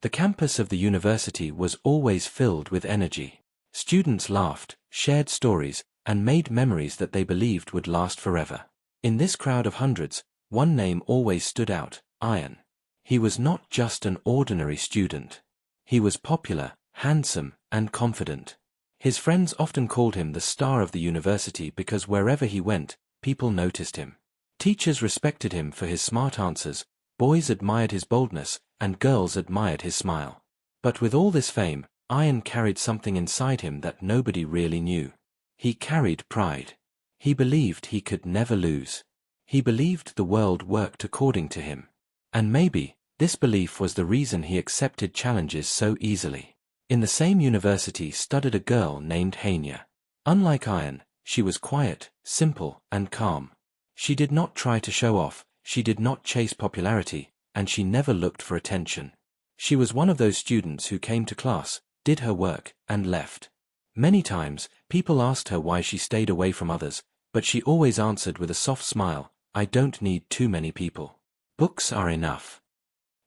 The campus of the university was always filled with energy. Students laughed, shared stories, and made memories that they believed would last forever. In this crowd of hundreds, one name always stood out: Ian. He was not just an ordinary student. He was popular, handsome, and confident. His friends often called him the star of the university because wherever he went, people noticed him. Teachers respected him for his smart answers, boys admired his boldness, and girls admired his smile. But with all this fame, Ian carried something inside him that nobody really knew. He carried pride. He believed he could never lose. He believed the world worked according to him. And maybe, this belief was the reason he accepted challenges so easily. In the same university studied a girl named Hania. Unlike Ian, she was quiet, simple, and calm. She did not try to show off, she did not chase popularity, and she never looked for attention. She was one of those students who came to class, did her work, and left. Many times, people asked her why she stayed away from others, but she always answered with a soft smile, "I don't need too many people. Books are enough."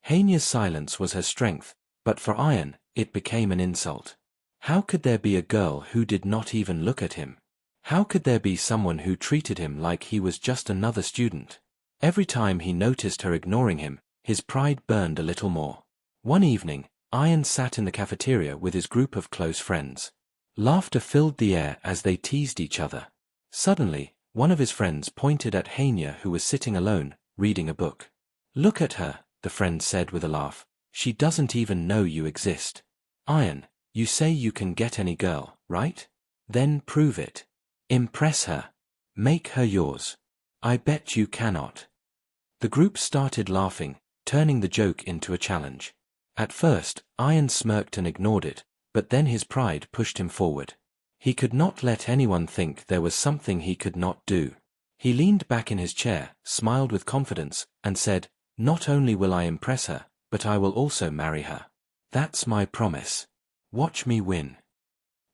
Hania's silence was her strength, but for Ian, it became an insult. How could there be a girl who did not even look at him? How could there be someone who treated him like he was just another student? Every time he noticed her ignoring him, his pride burned a little more. One evening, Ian sat in the cafeteria with his group of close friends. Laughter filled the air as they teased each other. Suddenly, one of his friends pointed at Hania, who was sitting alone, reading a book. "Look at her," the friend said with a laugh. "She doesn't even know you exist." "Ian, you say you can get any girl, right? Then prove it. Impress her. Make her yours. I bet you cannot." The group started laughing, turning the joke into a challenge. At first, Ian smirked and ignored it, but then his pride pushed him forward. He could not let anyone think there was something he could not do. He leaned back in his chair, smiled with confidence, and said, "Not only will I impress her, but I will also marry her. That's my promise. Watch me win."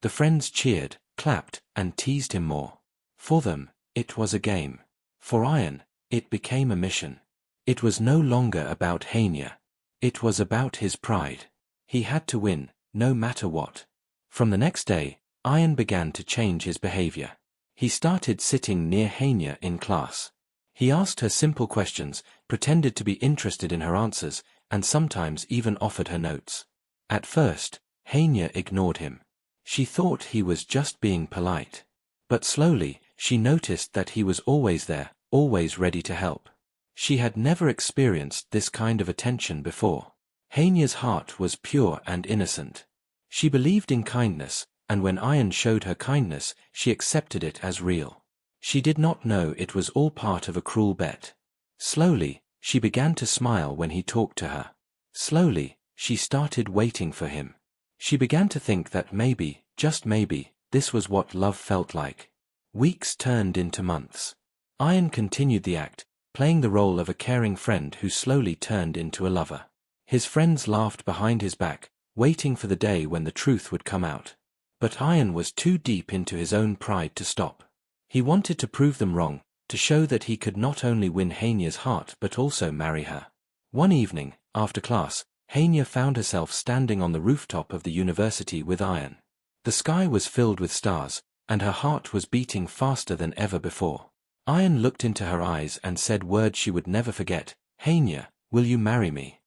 The friends cheered, clapped, and teased him more. For them, it was a game. For Ian, it became a mission. It was no longer about Hania. It was about his pride. He had to win, no matter what. From the next day, Ian began to change his behavior. He started sitting near Hania in class. He asked her simple questions, pretended to be interested in her answers, and sometimes even offered her notes. At first, Hania ignored him. She thought he was just being polite. But slowly, she noticed that he was always there, always ready to help. She had never experienced this kind of attention before. Hania's heart was pure and innocent. She believed in kindness, and when Ian showed her kindness, she accepted it as real. She did not know it was all part of a cruel bet. Slowly, she began to smile when he talked to her. Slowly, she started waiting for him. She began to think that maybe, just maybe, this was what love felt like. Weeks turned into months. Ian continued the act, playing the role of a caring friend who slowly turned into a lover. His friends laughed behind his back, waiting for the day when the truth would come out. But Ian was too deep into his own pride to stop. He wanted to prove them wrong, to show that he could not only win Hania's heart but also marry her. One evening, after class, Hania found herself standing on the rooftop of the university with Ian. The sky was filled with stars, and her heart was beating faster than ever before. Ian looked into her eyes and said words she would never forget. "Hania, will you marry me?"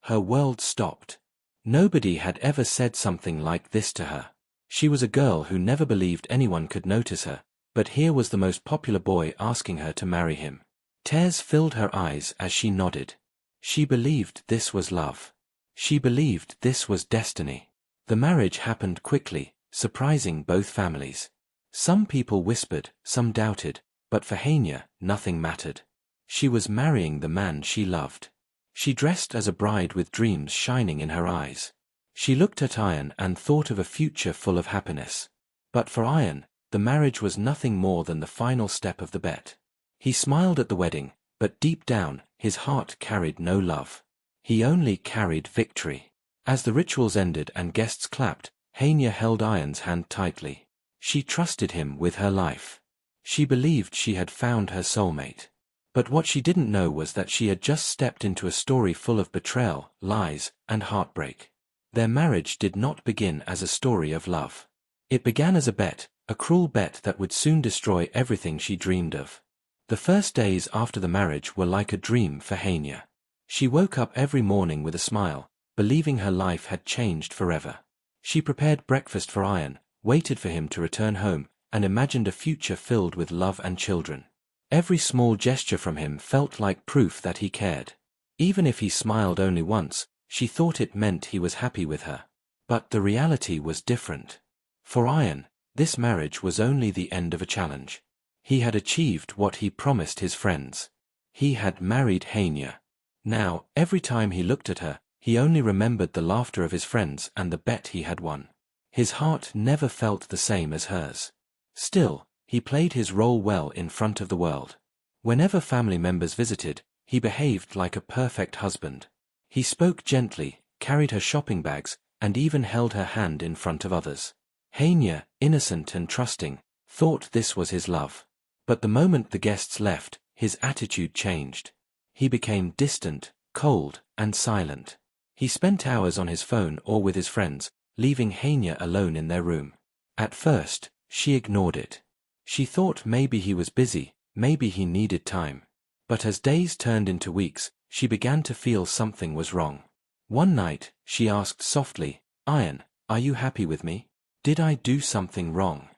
Her world stopped. Nobody had ever said something like this to her. She was a girl who never believed anyone could notice her, but here was the most popular boy asking her to marry him. Tears filled her eyes as she nodded. She believed this was love. She believed this was destiny. The marriage happened quickly, surprising both families. Some people whispered, some doubted, but for Hania, nothing mattered. She was marrying the man she loved. She dressed as a bride with dreams shining in her eyes. She looked at Ian and thought of a future full of happiness. But for Ian, the marriage was nothing more than the final step of the bet. He smiled at the wedding, but deep down, his heart carried no love. He only carried victory. As the rituals ended and guests clapped, Hania held Ian's hand tightly. She trusted him with her life. She believed she had found her soulmate. But what she didn't know was that she had just stepped into a story full of betrayal, lies, and heartbreak. Their marriage did not begin as a story of love. It began as a bet, a cruel bet that would soon destroy everything she dreamed of. The first days after the marriage were like a dream for Hania. She woke up every morning with a smile, believing her life had changed forever. She prepared breakfast for Ian, waited for him to return home, and imagined a future filled with love and children. Every small gesture from him felt like proof that he cared. Even if he smiled only once, she thought it meant he was happy with her. But the reality was different. For Ian, this marriage was only the end of a challenge. He had achieved what he promised his friends. He had married Hania. Now, every time he looked at her, he only remembered the laughter of his friends and the bet he had won. His heart never felt the same as hers. Still, he played his role well in front of the world. Whenever family members visited, he behaved like a perfect husband. He spoke gently, carried her shopping bags, and even held her hand in front of others. Hania, innocent and trusting, thought this was his love. But the moment the guests left, his attitude changed. He became distant, cold, and silent. He spent hours on his phone or with his friends, leaving Hania alone in their room. At first, she ignored it. She thought maybe he was busy, maybe he needed time. But as days turned into weeks, she began to feel something was wrong. One night, she asked softly, "Ian, are you happy with me? Did I do something wrong?"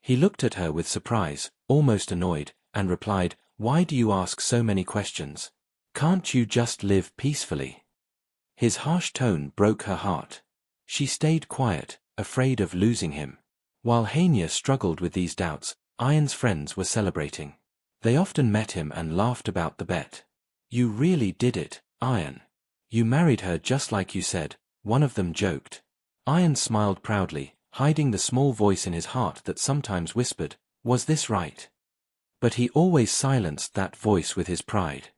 He looked at her with surprise, almost annoyed, and replied, "Why do you ask so many questions? Can't you just live peacefully?" His harsh tone broke her heart. She stayed quiet, afraid of losing him. While Hania struggled with these doubts, Ian's friends were celebrating. They often met him and laughed about the bet. "You really did it, Ian. You married her just like you said," one of them joked. Ian smiled proudly, hiding the small voice in his heart that sometimes whispered, "Was this right?" But he always silenced that voice with his pride.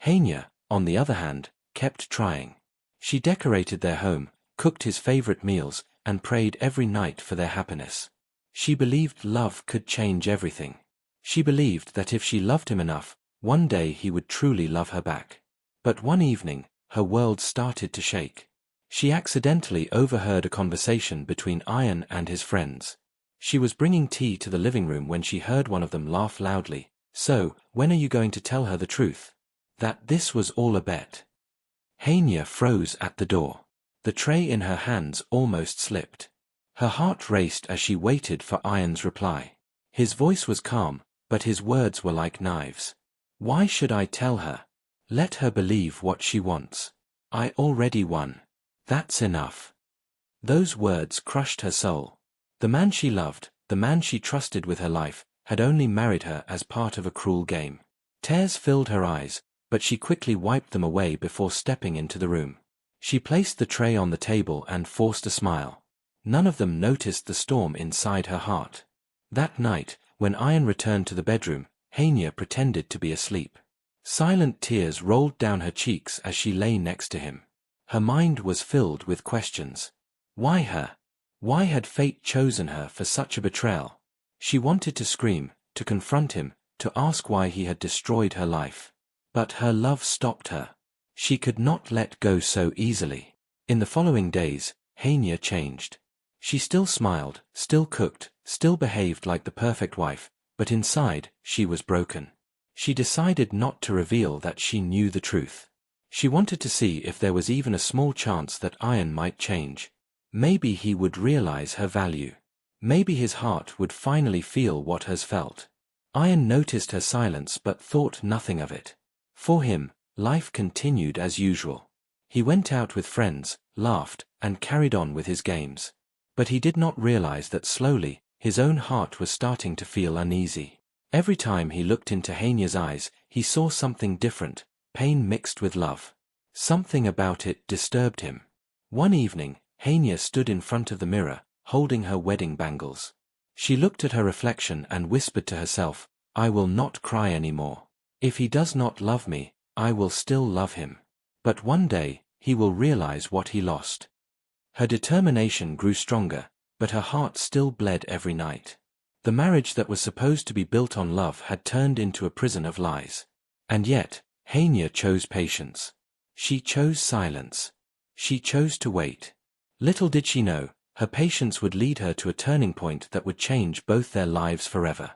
Hania, on the other hand, kept trying. She decorated their home, cooked his favorite meals, and prayed every night for their happiness. She believed love could change everything. She believed that if she loved him enough, one day he would truly love her back. But one evening, her world started to shake. She accidentally overheard a conversation between Ian and his friends. She was bringing tea to the living room when she heard one of them laugh loudly. "So, when are you going to tell her the truth? That this was all a bet?" Hania froze at the door. The tray in her hands almost slipped. Her heart raced as she waited for Ian's reply. His voice was calm, but his words were like knives. "Why should I tell her? Let her believe what she wants. I already won. That's enough." Those words crushed her soul. The man she loved, the man she trusted with her life, had only married her as part of a cruel game. Tears filled her eyes, but she quickly wiped them away before stepping into the room. She placed the tray on the table and forced a smile. None of them noticed the storm inside her heart. That night, when Ian returned to the bedroom, Hania pretended to be asleep. Silent tears rolled down her cheeks as she lay next to him. Her mind was filled with questions. Why her? Why had fate chosen her for such a betrayal? She wanted to scream, to confront him, to ask why he had destroyed her life. But her love stopped her. She could not let go so easily. In the following days, Hania changed. She still smiled, still cooked, still behaved like the perfect wife, but inside, she was broken. She decided not to reveal that she knew the truth. She wanted to see if there was even a small chance that Ian might change. Maybe he would realize her value. Maybe his heart would finally feel what hers felt. Ian noticed her silence but thought nothing of it. For him, life continued as usual. He went out with friends, laughed, and carried on with his games. But he did not realize that slowly, his own heart was starting to feel uneasy. Every time he looked into Hania's eyes, he saw something different, pain mixed with love. Something about it disturbed him. One evening, Hania stood in front of the mirror, holding her wedding bangles. She looked at her reflection and whispered to herself, "I will not cry anymore. If he does not love me, I will still love him. But one day, he will realize what he lost." Her determination grew stronger, but her heart still bled every night. The marriage that was supposed to be built on love had turned into a prison of lies. And yet, Hania chose patience. She chose silence. She chose to wait. Little did she know, her patience would lead her to a turning point that would change both their lives forever.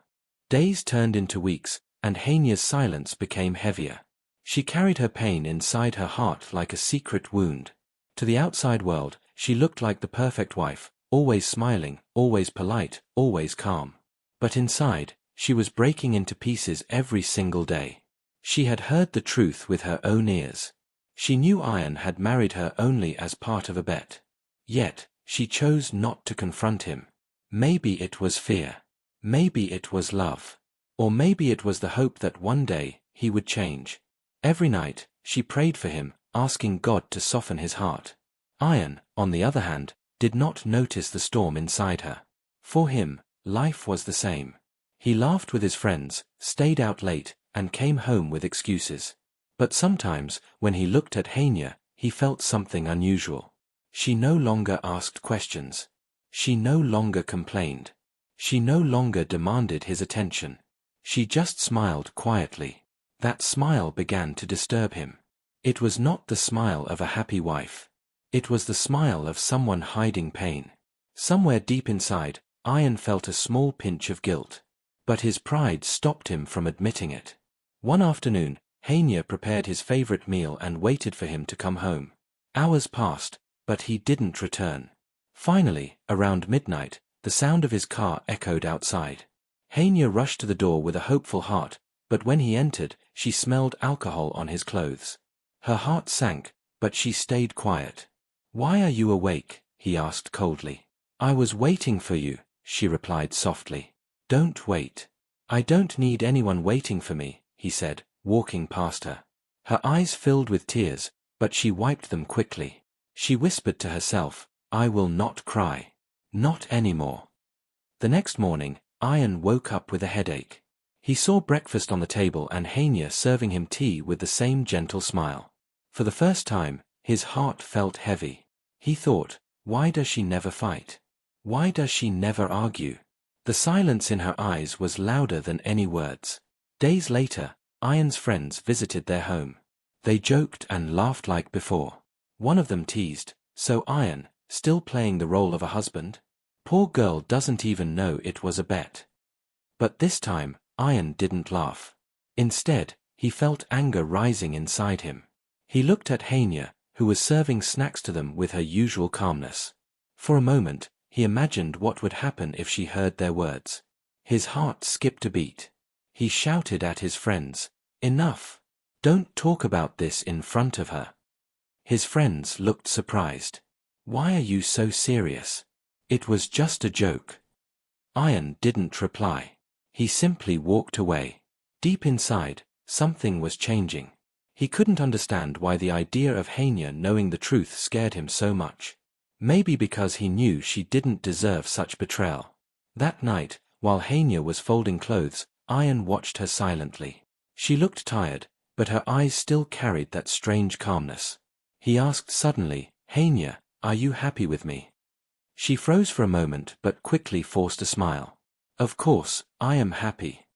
Days turned into weeks, and Hania's silence became heavier. She carried her pain inside her heart like a secret wound. To the outside world, she looked like the perfect wife, always smiling, always polite, always calm. But inside, she was breaking into pieces every single day. She had heard the truth with her own ears. She knew Ian had married her only as part of a bet. Yet, she chose not to confront him. Maybe it was fear. Maybe it was love. Or maybe it was the hope that one day, he would change. Every night, she prayed for him, asking God to soften his heart. Ian, on the other hand, did not notice the storm inside her. For him, life was the same. He laughed with his friends, stayed out late, and came home with excuses. But sometimes, when he looked at Hania, he felt something unusual. She no longer asked questions. She no longer complained. She no longer demanded his attention. She just smiled quietly. That smile began to disturb him. It was not the smile of a happy wife. It was the smile of someone hiding pain. Somewhere deep inside, Ian felt a small pinch of guilt. But his pride stopped him from admitting it. One afternoon, Hania prepared his favorite meal and waited for him to come home. Hours passed, but he didn't return. Finally, around midnight, the sound of his car echoed outside. Hania rushed to the door with a hopeful heart, but when he entered, she smelled alcohol on his clothes. Her heart sank, but she stayed quiet. "Why are you awake?" he asked coldly. "I was waiting for you," she replied softly. "Don't wait." "I don't need anyone waiting for me," he said, walking past her. Her eyes filled with tears, but she wiped them quickly. She whispered to herself, "I will not cry. Not anymore." The next morning, Ian woke up with a headache. He saw breakfast on the table and Hania serving him tea with the same gentle smile. For the first time, his heart felt heavy. He thought, why does she never fight? Why does she never argue? The silence in her eyes was louder than any words. Days later, Ian's friends visited their home. They joked and laughed like before. One of them teased, "So Ian, still playing the role of a husband? Poor girl doesn't even know it was a bet." But this time, Ian didn't laugh. Instead, he felt anger rising inside him. He looked at Hania, who was serving snacks to them with her usual calmness. For a moment, he imagined what would happen if she heard their words. His heart skipped a beat. He shouted at his friends, "Enough! Don't talk about this in front of her." His friends looked surprised. "Why are you so serious? It was just a joke." Ian didn't reply. He simply walked away. Deep inside, something was changing. He couldn't understand why the idea of Hania knowing the truth scared him so much. Maybe because he knew she didn't deserve such betrayal. That night, while Hania was folding clothes, Ian watched her silently. She looked tired, but her eyes still carried that strange calmness. He asked suddenly, "Hania, are you happy with me?" She froze for a moment but quickly forced a smile. "Of course, I am happy."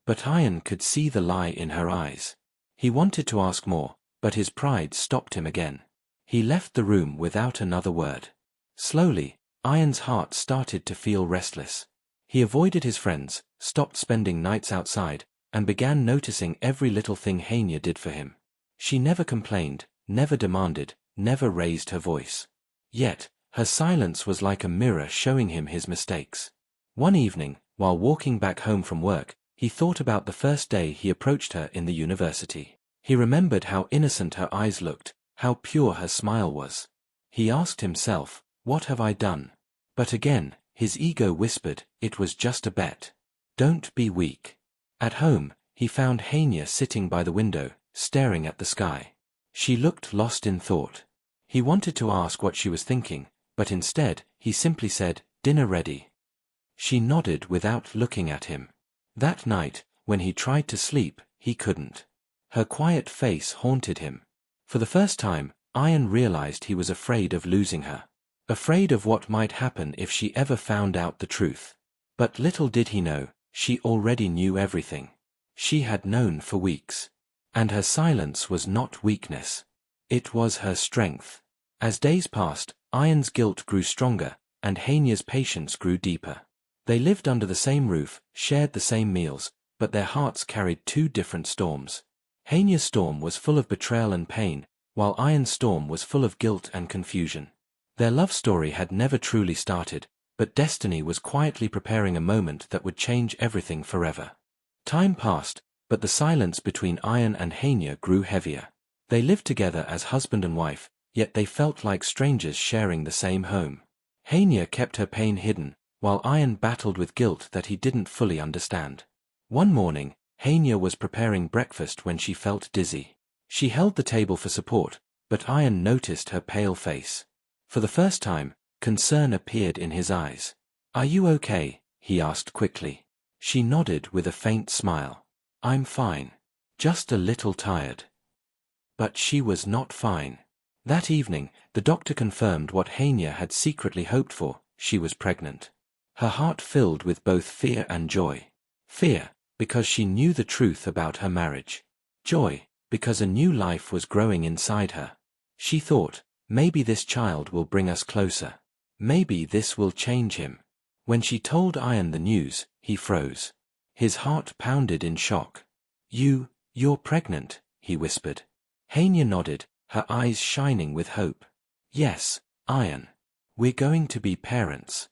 But Ian could see the lie in her eyes. He wanted to ask more, but his pride stopped him again. He left the room without another word. Slowly, Ian's heart started to feel restless. He avoided his friends, stopped spending nights outside, and began noticing every little thing Hania did for him. She never complained, never demanded, never raised her voice. Yet, her silence was like a mirror showing him his mistakes. One evening, while walking back home from work, he thought about the first day he approached her in the university. He remembered how innocent her eyes looked, how pure her smile was. He asked himself, "What have I done?" But again, his ego whispered, "It was just a bet. Don't be weak." At home, he found Hania sitting by the window, staring at the sky. She looked lost in thought. He wanted to ask what she was thinking, but instead, he simply said, "Dinner ready." She nodded without looking at him. That night, when he tried to sleep, he couldn't. Her quiet face haunted him. For the first time, Ian realized he was afraid of losing her. Afraid of what might happen if she ever found out the truth. But little did he know, she already knew everything. She had known for weeks. And her silence was not weakness. It was her strength. As days passed, Iron's guilt grew stronger, and Henia's patience grew deeper. They lived under the same roof, shared the same meals, but their hearts carried two different storms. Henia's storm was full of betrayal and pain, while Iron's storm was full of guilt and confusion. Their love story had never truly started, but destiny was quietly preparing a moment that would change everything forever. Time passed, but the silence between Iron and Henia grew heavier. They lived together as husband and wife, yet they felt like strangers sharing the same home. Henia kept her pain hidden, while Iron battled with guilt that he didn't fully understand. One morning, Henia was preparing breakfast when she felt dizzy. She held the table for support, but Iron noticed her pale face. For the first time, concern appeared in his eyes. "Are you okay?" he asked quickly. She nodded with a faint smile. "I'm fine. Just a little tired." But she was not fine. That evening, the doctor confirmed what Henia had secretly hoped for: she was pregnant. Her heart filled with both fear and joy. Fear, because she knew the truth about her marriage. Joy, because a new life was growing inside her. She thought, maybe this child will bring us closer. Maybe this will change him. When she told Iron the news, he froze. His heart pounded in shock. You're pregnant," he whispered. Henia nodded, her eyes shining with hope. "Yes, Iron. We're going to be parents."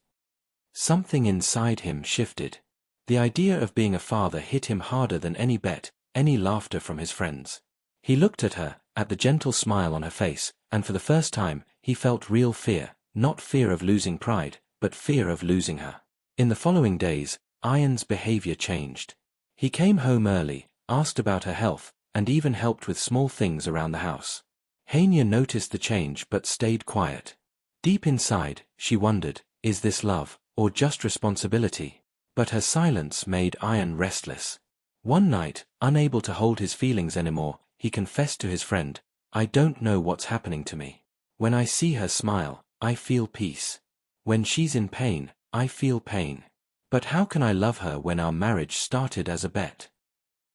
Something inside him shifted. The idea of being a father hit him harder than any bet, any laughter from his friends. He looked at her, at the gentle smile on her face, and for the first time, he felt real fear, not fear of losing pride, but fear of losing her. In the following days, Iron's behavior changed. He came home early, asked about her health, and even helped with small things around the house. Henia noticed the change but stayed quiet. Deep inside, she wondered, is this love, or just responsibility? But her silence made Iron restless. One night, unable to hold his feelings anymore, he confessed to his friend, "I don't know what's happening to me. When I see her smile, I feel peace. When she's in pain, I feel pain. But how can I love her when our marriage started as a bet?"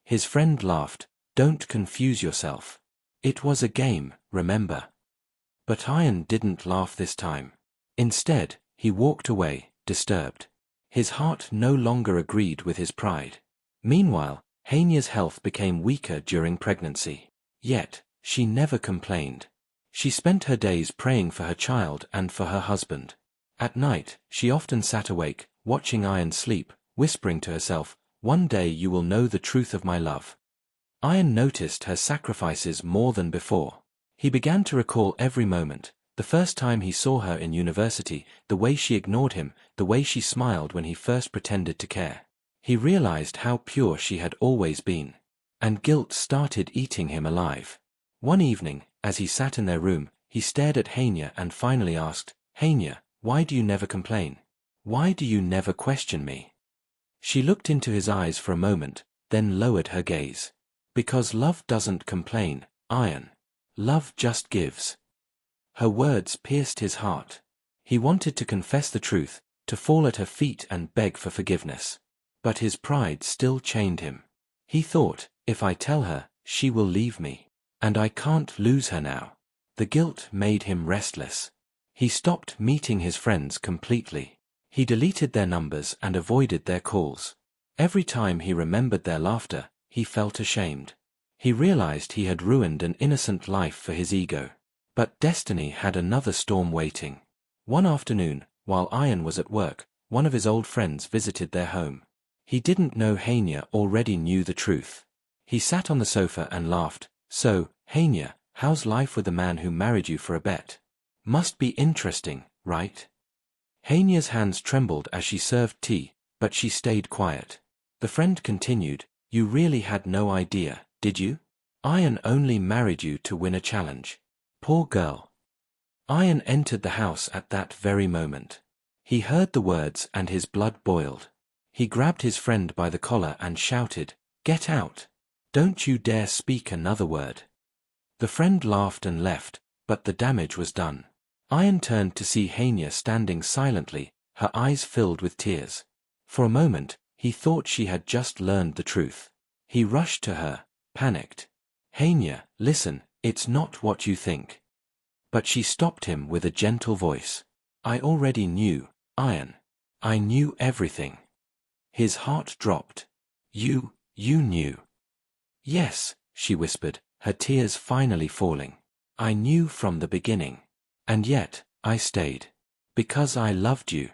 His friend laughed. "Don't confuse yourself. It was a game, remember?" But Iron didn't laugh this time. Instead, he walked away, disturbed. His heart no longer agreed with his pride. Meanwhile, Henia's health became weaker during pregnancy. Yet, she never complained. She spent her days praying for her child and for her husband. At night, she often sat awake, watching Iron sleep, whispering to herself, "One day you will know the truth of my love." Iron noticed her sacrifices more than before. He began to recall every moment: the first time he saw her in university, the way she ignored him, the way she smiled when he first pretended to care. He realized how pure she had always been. And guilt started eating him alive. One evening, as he sat in their room, he stared at Henia and finally asked, "Henia, why do you never complain? Why do you never question me?" She looked into his eyes for a moment, then lowered her gaze. "Because love doesn't complain, Iron. Love just gives." Her words pierced his heart. He wanted to confess the truth, to fall at her feet and beg for forgiveness. But his pride still chained him. He thought, if I tell her, she will leave me. And I can't lose her now. The guilt made him restless. He stopped meeting his friends completely. He deleted their numbers and avoided their calls. Every time he remembered their laughter, he felt ashamed. He realized he had ruined an innocent life for his ego. But destiny had another storm waiting. One afternoon, while Iron was at work, one of his old friends visited their home. He didn't know Henia already knew the truth. He sat on the sofa and laughed. "So, Henia, how's life with the man who married you for a bet? Must be interesting, right?" Henia's hands trembled as she served tea, but she stayed quiet. The friend continued, "You really had no idea, did you? Iron only married you to win a challenge. Poor girl." Iron entered the house at that very moment. He heard the words and his blood boiled. He grabbed his friend by the collar and shouted, "Get out! Don't you dare speak another word." The friend laughed and left, but the damage was done. Iron turned to see Henia standing silently, her eyes filled with tears. For a moment, he thought she had just learned the truth. He rushed to her, panicked. Hania, listen, it's not what you think. But she stopped him with a gentle voice. I already knew, Ian. I knew everything. His heart dropped. You knew. Yes, she whispered, her tears finally falling. I knew from the beginning. And yet, I stayed. Because I loved you.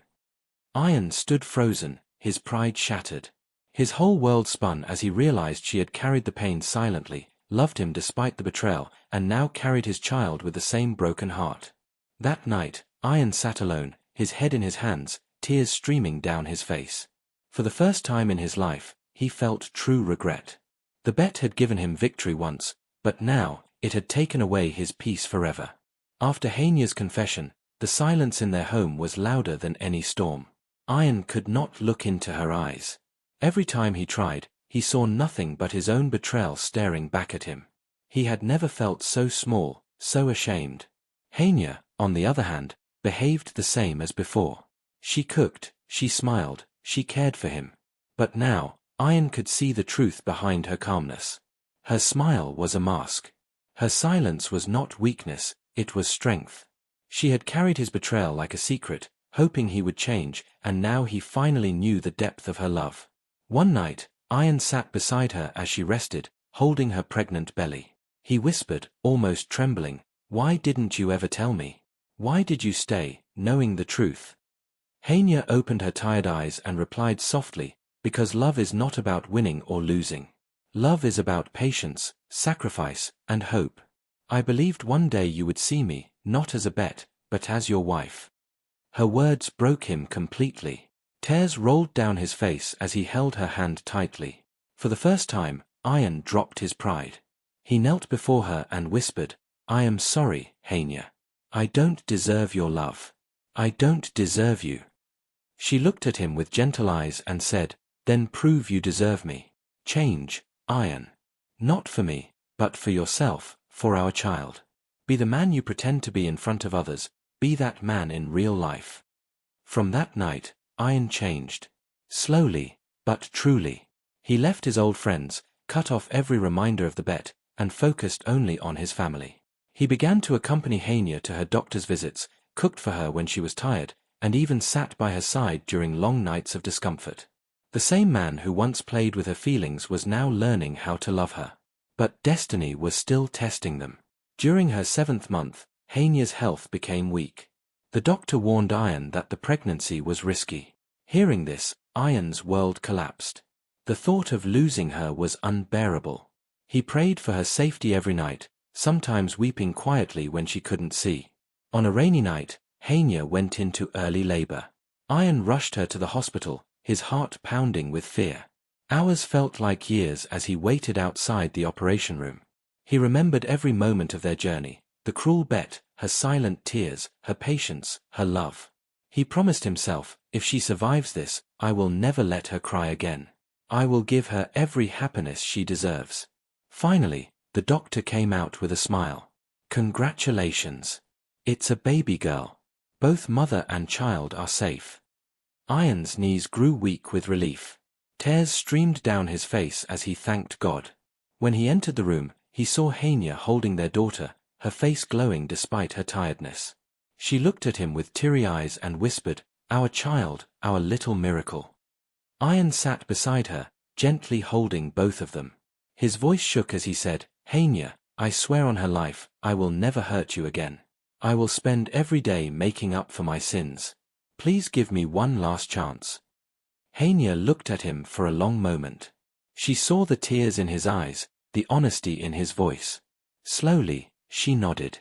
Ian stood frozen, his pride shattered. His whole world spun as he realized she had carried the pain silently, loved him despite the betrayal, and now carried his child with the same broken heart. That night, Ian sat alone, his head in his hands, tears streaming down his face. For the first time in his life, he felt true regret. The bet had given him victory once, but now, it had taken away his peace forever. After Hania's confession, the silence in their home was louder than any storm. Ian could not look into her eyes. Every time he tried, he saw nothing but his own betrayal staring back at him. He had never felt so small, so ashamed. Hania, on the other hand, behaved the same as before. She cooked, she smiled, she cared for him. But now, Ian could see the truth behind her calmness. Her smile was a mask. Her silence was not weakness, it was strength. She had carried his betrayal like a secret, hoping he would change, and now he finally knew the depth of her love. One night, Ian sat beside her as she rested, holding her pregnant belly. He whispered, almost trembling, "Why didn't you ever tell me? Why did you stay, knowing the truth?" Hania opened her tired eyes and replied softly, "Because love is not about winning or losing. Love is about patience, sacrifice, and hope. I believed one day you would see me, not as a bet, but as your wife." Her words broke him completely. Tears rolled down his face as he held her hand tightly. For the first time, Ian dropped his pride. He knelt before her and whispered, "I am sorry, Hania. I don't deserve your love. I don't deserve you." She looked at him with gentle eyes and said, "Then prove you deserve me. Change, Ian. Not for me, but for yourself, for our child. Be the man you pretend to be in front of others, be that man in real life." From that night, Ian changed. Slowly, but truly. He left his old friends, cut off every reminder of the bet, and focused only on his family. He began to accompany Hania to her doctor's visits, cooked for her when she was tired, and even sat by her side during long nights of discomfort. The same man who once played with her feelings was now learning how to love her. But destiny was still testing them. During her 7th month, Hania's health became weak. The doctor warned Ian that the pregnancy was risky. Hearing this, Ian's world collapsed. The thought of losing her was unbearable. He prayed for her safety every night, sometimes weeping quietly when she couldn't see. On a rainy night, Hania went into early labor. Ian rushed her to the hospital, his heart pounding with fear. Hours felt like years as he waited outside the operation room. He remembered every moment of their journey, the cruel bet, her silent tears, her patience, her love. He promised himself, if she survives this, I will never let her cry again. I will give her every happiness she deserves. Finally, the doctor came out with a smile. Congratulations. It's a baby girl. Both mother and child are safe. Ian's knees grew weak with relief. Tears streamed down his face as he thanked God. When he entered the room, he saw Hania holding their daughter, her face glowing despite her tiredness. She looked at him with teary eyes and whispered, "Our child, our little miracle." Ian sat beside her, gently holding both of them. His voice shook as he said, "Hania, I swear on her life, I will never hurt you again. I will spend every day making up for my sins. Please give me one last chance." Hania looked at him for a long moment. She saw the tears in his eyes, the honesty in his voice. Slowly, she nodded.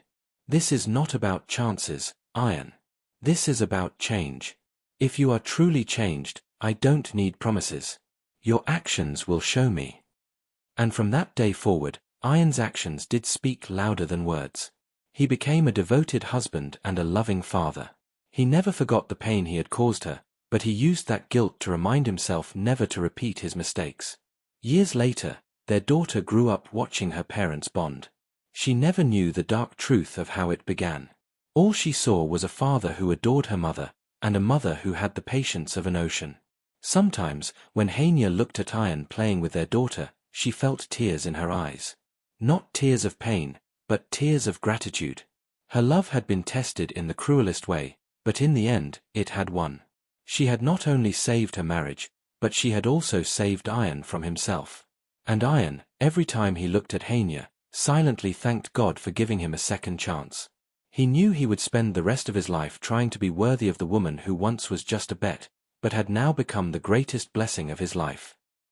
"This is not about chances, Ian. This is about change. If you are truly changed, I don't need promises. Your actions will show me." And from that day forward, Ian's actions did speak louder than words. He became a devoted husband and a loving father. He never forgot the pain he had caused her, but he used that guilt to remind himself never to repeat his mistakes. Years later, their daughter grew up watching her parents bond. She never knew the dark truth of how it began. All she saw was a father who adored her mother, and a mother who had the patience of an ocean. Sometimes, when Hania looked at Ian playing with their daughter, she felt tears in her eyes. Not tears of pain, but tears of gratitude. Her love had been tested in the cruelest way, but in the end, it had won. She had not only saved her marriage, but she had also saved Iron from himself. And Iron, every time he looked at Hania, silently thanked God for giving him a second chance. He knew he would spend the rest of his life trying to be worthy of the woman who once was just a bet, but had now become the greatest blessing of his life.